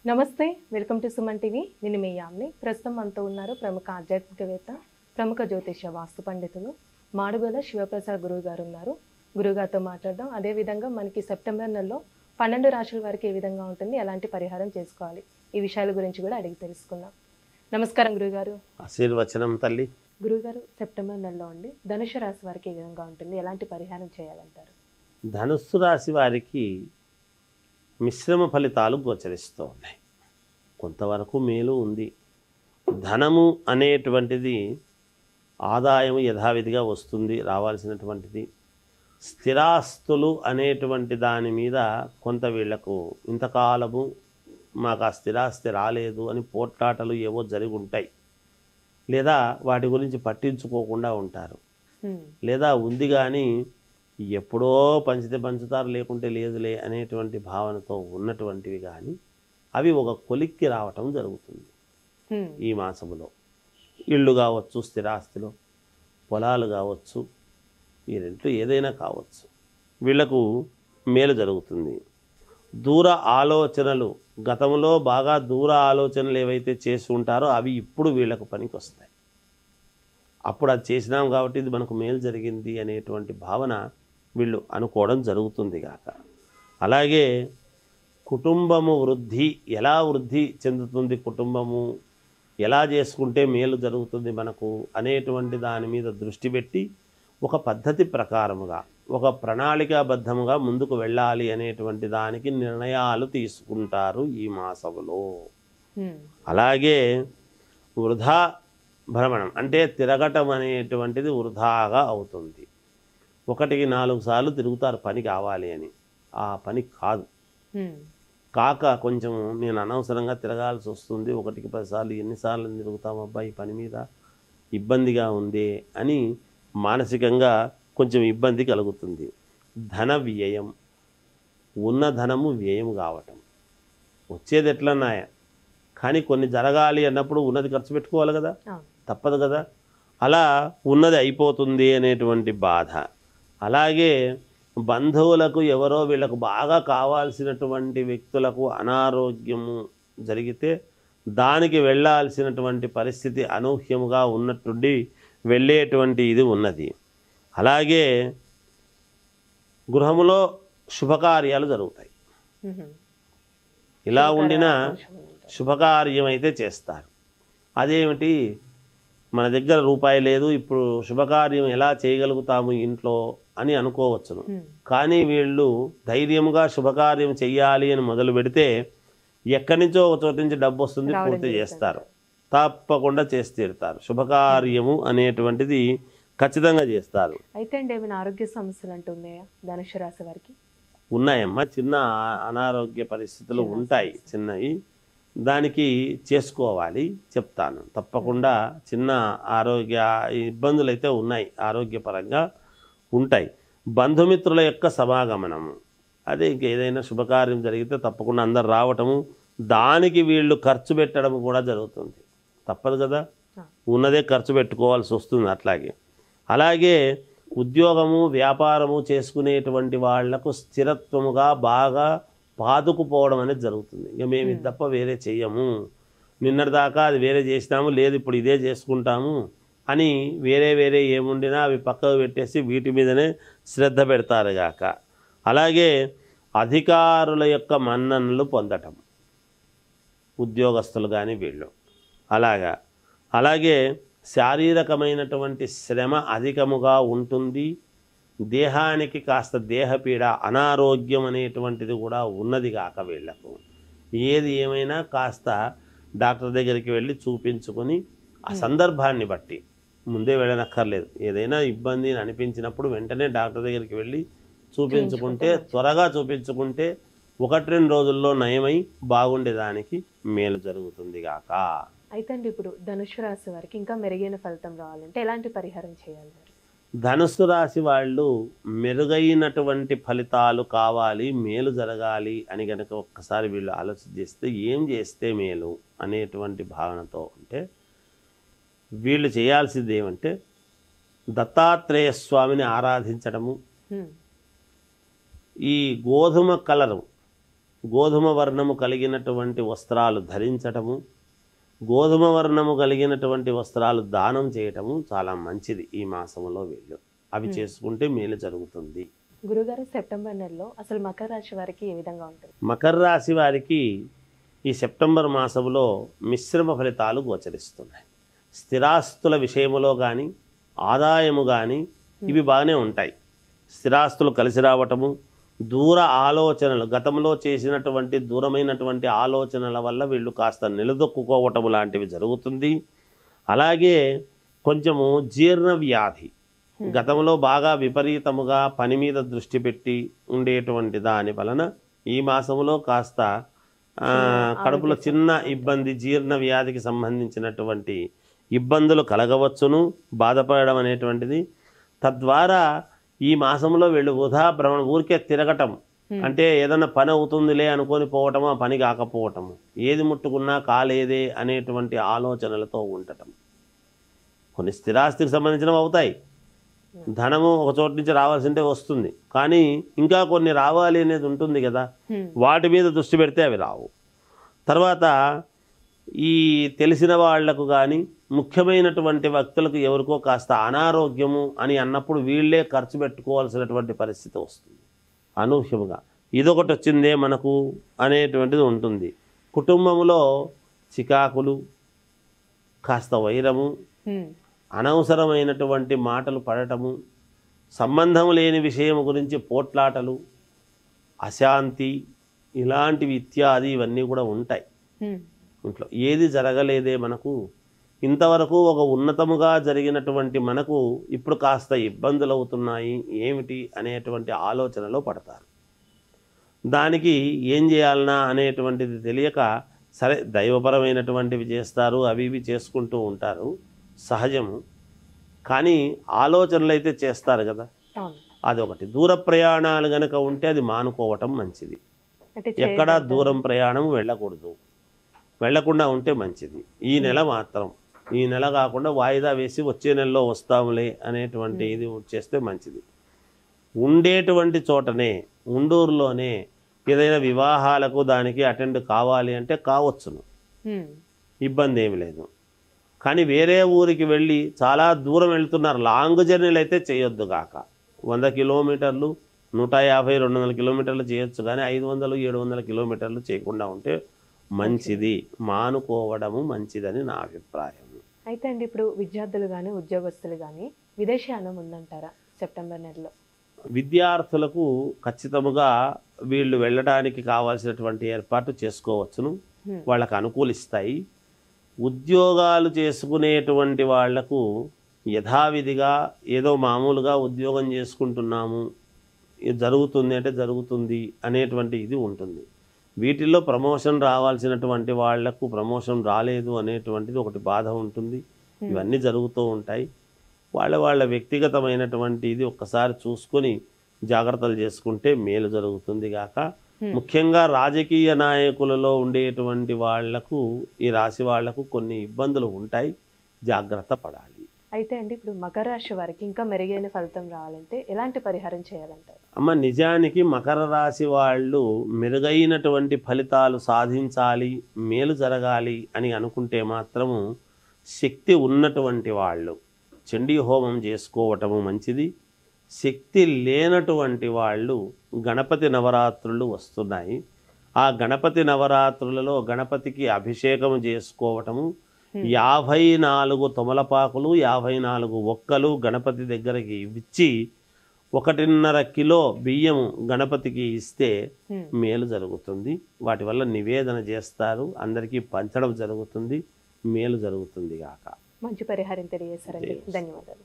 నమస్తే, welcome to Suman TV. నేను మీ యామ్ని. ప్రస్తుతం మనతో ఉన్నారు ప్రముఖ ఆధ్యాత్మికవేత్త, ప్రముఖ జ్యోతిష వాస్తు పండితులు మాడుగుల శివప్రసాద్ గురువు గారు ఉన్నారు. గురుగారితో మాట్లాడదాం. అదేవిధంగా మనకి సెప్టెంబర్ నెలలో 12 రాశుల వారికి ఏ విధంగా ఉంటుంది, ఎలాంటి పరిహారం చేసుకోవాలి, ఈ విషయాల గురించి కూడా అడిగి తెలుసుకుందాం. నమస్కారం గురుగారు. ఆశీర్వచనం తల్లి. గురుగారు, సెప్టెంబర్ నెలలో ఉండి ధనుసు రాశి వారికి ఏ విధంగా ఉంటుంది, ఎలాంటి పరిహారం చేయాలంటారు? ధనుస్సు రాశి వారికి మిశ్రమ ఫలితాలు గోచరిస్తూ ఉన్నాయి. కొంతవరకు మేలు ఉంది. ధనము అనేటువంటిది ఆదాయం యథావిధిగా వస్తుంది, రావాల్సినటువంటిది. స్థిరాస్తులు అనేటువంటి దాని మీద కొంత వీళ్లకు ఇంతకాలము మాకు ఆ స్థిరాస్తి రాలేదు అని పోట్లాటలు ఏవో జరిగి ఉంటాయి. లేదా వాటి గురించి పట్టించుకోకుండా ఉంటారు. లేదా ఉంది కానీ ఎప్పుడో పంచితే పంచుతారు, లేకుంటే లేదులే అనేటువంటి భావనతో ఉన్నటువంటివి కానీ అవి ఒక కొలిక్కి రావటం జరుగుతుంది. ఈ మాసములో ఇళ్ళు కావచ్చు, స్థిరాస్తులు, పొలాలు కావచ్చు, ఈ రెంట్లు ఏదైనా కావచ్చు, వీళ్లకు మేలు జరుగుతుంది. దూర ఆలోచనలు, గతంలో బాగా దూర ఆలోచనలు ఏవైతే చేసి ఉంటారో అవి ఇప్పుడు వీళ్లకు పనికి వస్తాయి. అప్పుడు అది చేసినాం కాబట్టి ఇది మనకు మేలు జరిగింది అనేటువంటి భావన వీళ్ళు అనుకోవడం జరుగుతుంది గాక. అలాగే కుటుంబము వృద్ధి, ఎలా వృద్ధి చెందుతుంది, కుటుంబము ఎలా చేసుకుంటే మేలు జరుగుతుంది మనకు అనేటువంటి దాని మీద దృష్టి పెట్టి ఒక పద్ధతి ప్రకారముగా, ఒక ప్రణాళికాబద్ధముగా ముందుకు వెళ్ళాలి అనేటువంటి దానికి నిర్ణయాలు తీసుకుంటారు ఈ మాసములో. అలాగే వృధా భ్రమణం అంటే తిరగటం అనేటువంటిది వృధాగా అవుతుంది. 1కి 4 సార్లు తిరుగుతారు పని కావాలి అని, ఆ పని కాదు. కాక కొంచెం నేను అనవసరంగా తిరగాల్సి వస్తుంది, 1కి 10 సార్లు ఎన్నిసార్లు తిరుగుతాం అబ్బా ఈ పని మీద, ఇబ్బందిగా ఉంది అని మానసికంగా కొంచెం ఇబ్బంది కలుగుతుంది. ధన వ్యయం, ఉన్న ధనము వ్యయం కావటం, వచ్చేది ఎట్లన్నాయ కానీ కొన్ని జరగాలి అన్నప్పుడు ఉన్నది ఖర్చు పెట్టుకోవాలి కదా, తప్పదు కదా. అలా ఉన్నది అయిపోతుంది అనేటువంటి బాధ. అలాగే బంధువులకు, ఎవరో వీళ్ళకు బాగా కావాల్సినటువంటి వ్యక్తులకు అనారోగ్యము జరిగితే దానికి వెళ్ళాల్సినటువంటి పరిస్థితి అనూహ్యముగా ఉన్నట్టుండి వెళ్ళేటువంటి ఇది ఉన్నది. అలాగే గృహములో శుభకార్యాలు జరుగుతాయి. ఇలా ఉండిన శుభకార్యం అయితే చేస్తారు. అదేమిటి, మన దగ్గర రూపాయి లేదు, ఇప్పుడు శుభకార్యం ఎలా చేయగలుగుతాము ఇంట్లో అని అనుకోవచ్చును. కానీ వీళ్ళు ధైర్యంగా శుభకార్యం చెయ్యాలి అని మొదలు పెడితే ఎక్కడి నుంచో ఒక చోటు నుంచి డబ్బు వస్తుంది, పూర్తి చేస్తారు, తప్పకుండా చేసి తీరుతారు. శుభకార్యము అనేటువంటిది ఖచ్చితంగా చేస్తారు. అయితే అండి, ఏమైనా ఆరోగ్య సమస్యలు అంటూ ఉన్నాయా ధనుసు రాశి వారికి? ఉన్నాయమ్మా, చిన్న అనారోగ్య పరిస్థితులు ఉంటాయి, చిన్నవి. దానికి చేసుకోవాలి, చెప్తాను తప్పకుండా. చిన్న ఆరోగ్య ఇబ్బందులు అయితే ఉన్నాయి, ఆరోగ్యపరంగా ఉంటాయి. బంధుమిత్రుల యొక్క సమాగమనము, అదే ఇంకేదైనా శుభకార్యం జరిగితే తప్పకుండా అందరు రావటము, దానికి వీళ్ళు ఖర్చు పెట్టడం కూడా జరుగుతుంది. తప్పదు కదా, ఉన్నదే ఖర్చు పెట్టుకోవాల్సి వస్తుంది. అలాగే ఉద్యోగము, వ్యాపారము చేసుకునేటువంటి వాళ్లకు స్థిరత్వముగా బాగా పాదుకుపోవడం అనేది జరుగుతుంది. ఇక మేము ఇది తప్ప వేరే చెయ్యము, నిన్నటిదాకా అది వేరే చేసినాము, లేదు ఇప్పుడు ఇదే చేసుకుంటాము అని వేరే వేరే ఏముండినా అవి పక్కకు పెట్టేసి వీటి మీదనే శ్రద్ధ పెడతారు గాక. అలాగే అధికారుల యొక్క మన్ననలు పొందటం, ఉద్యోగస్తులు కానీ వీళ్ళు. అలాగే శారీరకమైనటువంటి శ్రమ అధికముగా ఉంటుంది. దేహానికి కాస్త దేహపీడ, అనారోగ్యం అనేటువంటిది కూడా ఉన్నది కాక వీళ్లకు. ఏది ఏమైనా కాస్త డాక్టర్ దగ్గరికి వెళ్ళి చూపించుకొని ఆ సందర్భాన్ని బట్టి, ముందే వెళ్ళనక్కర్లేదు, ఏదైనా ఇబ్బంది అనిపించినప్పుడు వెంటనే డాక్టర్ దగ్గరికి వెళ్ళి చూపించుకుంటే, త్వరగా చూపించుకుంటే 1-2 రోజుల్లో నయమై బాగుండేదానికి మేలు జరుగుతుంది గాక. అయితే అండి, ఇప్పుడు ధనుసు రాశి వారికి ఇంకా మెరుగైన ఫలితం రావాలంటే ఎలాంటి పరిహారం చేయాలి? ధనుస్సు రాశి వాళ్ళు మెరుగైనటువంటి ఫలితాలు కావాలి, మేలు జరగాలి అని కనుక ఒక్కసారి వీళ్ళు ఆలోచన చేస్తే ఏం చేస్తే మేలు అనేటువంటి భావనతో ఉంటే వీళ్ళు చేయాల్సింది ఏమంటే దత్తాత్రేయ స్వామిని ఆరాధించడము. ఈ గోధుమ కలరు గోధుమ వర్ణము కలిగినటువంటి వస్త్రాలు ధరించటము, గోధుమ వర్ణము కలిగినటువంటి వస్త్రాలు దానం చేయటము చాలా మంచిది ఈ మాసంలో వీళ్ళు. అవి చేసుకుంటే మేలు జరుగుతుంది. గురుగారు, సెప్టెంబర్ నెలలో అసలు మకర రాశి వారికి ఏ విధంగా ఉంటుంది? మకర రాశి వారికి ఈ సెప్టెంబర్ మాసంలో మిశ్రమ ఫలితాలు గోచరిస్తున్నాయి. స్థిరాస్తుల విషయములో కానీ ఆదాయము కానీ ఇవి బాగానే ఉంటాయి. స్థిరాస్తులు కలిసి రావటము, దూర ఆలోచనలు, గతంలో చేసినటువంటి దూరమైనటువంటి ఆలోచనల వల్ల వీళ్ళు కాస్త నిలదొక్కుకోవటము లాంటివి జరుగుతుంది. అలాగే కొంచెము జీర్ణ వ్యాధి, గతంలో బాగా విపరీతముగా పని మీద దృష్టి పెట్టి ఉండేటువంటి దాని వలన ఈ మాసంలో కాస్త కడుపులో చిన్న ఇబ్బంది, జీర్ణ వ్యాధికి సంబంధించినటువంటి ఇబ్బందులు కలగవచ్చును, బాధపడడం అనేటువంటిది. తద్వారా ఈ మాసంలో వీళ్ళు వృధా భ్రమణం, ఊరికే తిరగటం, అంటే ఏదన్నా పని అవుతుందిలే అనుకొని పోవటము, ఆ పని కాకపోవటము, ఏది ముట్టుకున్నా కాలేదే అనేటువంటి ఆలోచనలతో ఉండటం. కొన్ని స్థిరాస్తికి సంబంధించినవి అవుతాయి, ధనము ఒక చోటు నుంచి రావాల్సింటే వస్తుంది, కానీ ఇంకా కొన్ని రావాలి అనేది ఉంటుంది కదా, వాటి మీద దృష్టి పెడితే అవి రావు. తర్వాత ఈ తెలిసిన వాళ్లకు కానీ ముఖ్యమైనటువంటి వ్యక్తులకు ఎవరికో కాస్త అనారోగ్యము అని అన్నప్పుడు వీళ్ళే ఖర్చు పెట్టుకోవాల్సినటువంటి పరిస్థితి వస్తుంది. అనూహ్యముగా ఇదొకటి వచ్చిందే మనకు అనేటువంటిది ఉంటుంది. కుటుంబంలో చికాకులు, కాస్త వైరము, అనవసరమైనటువంటి మాటలు పడటము, సంబంధం లేని విషయం గురించి పోట్లాటలు, అశాంతి, ఇలాంటివి ఇత్యాది ఇవన్నీ కూడా ఉంటాయి ఇంట్లో. ఏది జరగలేదే మనకు, ఇంతవరకు ఒక ఉన్నతముగా జరిగినటువంటి మనకు ఇప్పుడు కాస్త ఇబ్బందులు అవుతున్నాయి ఏమిటి అనేటువంటి ఆలోచనలో పడతారు. దానికి ఏం చేయాలన్నా అనేటువంటిది తెలియక సరే దైవపరమైనటువంటివి చేస్తారు, అవి ఇవి చేసుకుంటూ ఉంటారు, సహజము. కానీ ఆలోచనలు అయితే చేస్తారు కదా, అదొకటి. దూర ప్రయాణాలు కనుక ఉంటే అది మానుకోవటం మంచిది. ఎక్కడా దూరం ప్రయాణం వెళ్ళకూడదు, వెళ్లకుండా ఉంటే మంచిది. ఈ నెల మాత్రం, ఈ నెల కాకుండా వాయిదా వేసి వచ్చే నెలలో వస్తాములే అనేటువంటి ఇది చేస్తే మంచిది. ఉండేటువంటి చోటనే, ఉండూరులోనే ఏదైనా వివాహాలకు దానికి అటెండ్ కావాలి అంటే కావచ్చును, ఇబ్బంది ఏమి లేదు. కానీ వేరే ఊరికి వెళ్ళి చాలా దూరం వెళ్తున్నారు, లాంగ్ జర్నీలు అయితే చేయొద్దు కాక. 100 కిలోమీటర్లు, 150, 200 కిలోమీటర్లు చేయొచ్చు, కానీ 500, 700 కిలోమీటర్లు చేయకుండా ఉంటే మంచిది, మానుకోవడము మంచిదని నా అభిప్రాయం. అయితే అండి, ఇప్పుడు విద్యార్థులు కానీ ఉద్యోగస్తులు కానీ విదేశీయానం ఉందంటారా సెప్టెంబర్ నెలలో? విద్యార్థులకు ఖచ్చితంగా వీళ్ళు వెళ్ళడానికి కావాల్సినటువంటి ఏర్పాటు చేసుకోవచ్చును, వాళ్ళకు అనుకూలిస్తాయి. ఉద్యోగాలు చేసుకునేటువంటి వాళ్లకు యథావిధిగా ఏదో మామూలుగా ఉద్యోగం చేసుకుంటున్నాము, జరుగుతుంది అంటే జరుగుతుంది అనేటువంటి ఇది ఉంటుంది. వీటిల్లో ప్రమోషన్ రావాల్సినటువంటి వాళ్లకు ప్రమోషన్ రాలేదు అనేటువంటిది ఒకటి బాధ ఉంటుంది. ఇవన్నీ జరుగుతూ ఉంటాయి. వాళ్ళ వ్యక్తిగతమైనటువంటి ఇది ఒక్కసారి చూసుకొని జాగ్రత్తలు చేసుకుంటే మేలు జరుగుతుంది గాక. ముఖ్యంగా రాజకీయ నాయకులలో ఉండేటువంటి వాళ్లకు, ఈ రాశి వాళ్లకు కొన్ని ఇబ్బందులు ఉంటాయి, జాగ్రత్త పడాలి. అయితే అండి, ఇప్పుడు మకర రాశి వారికి ఇంకా మెరుగైన ఫలితం రావాలంటే ఎలాంటి పరిహారం చేయాలంటారు? అమ్మ, నిజానికి మకర రాశి వాళ్ళు మెరుగైనటువంటి ఫలితాలు సాధించాలి, మేలు జరగాలి అని అనుకుంటే మాత్రము శక్తి ఉన్నటువంటి వాళ్ళు చండీ హోమం చేసుకోవటము మంచిది. శక్తి లేనటువంటి వాళ్ళు గణపతి నవరాత్రులు వస్తున్నాయి, ఆ గణపతి నవరాత్రులలో గణపతికి అభిషేకం చేసుకోవటము, 54 తొమలపాకులు, 54 ఒక్కలు గణపతి దగ్గరికి ఇచ్చి 1.5 కిలో బియ్యం గణపతికి ఇస్తే మేలు జరుగుతుంది. వాటి వల్ల నివేదన చేస్తారు, అందరికీ పంచడం జరుగుతుంది, మేలు జరుగుతుంది గాక. మంచి పరిహారం తెలియజేశారండి, ధన్యవాదాలు.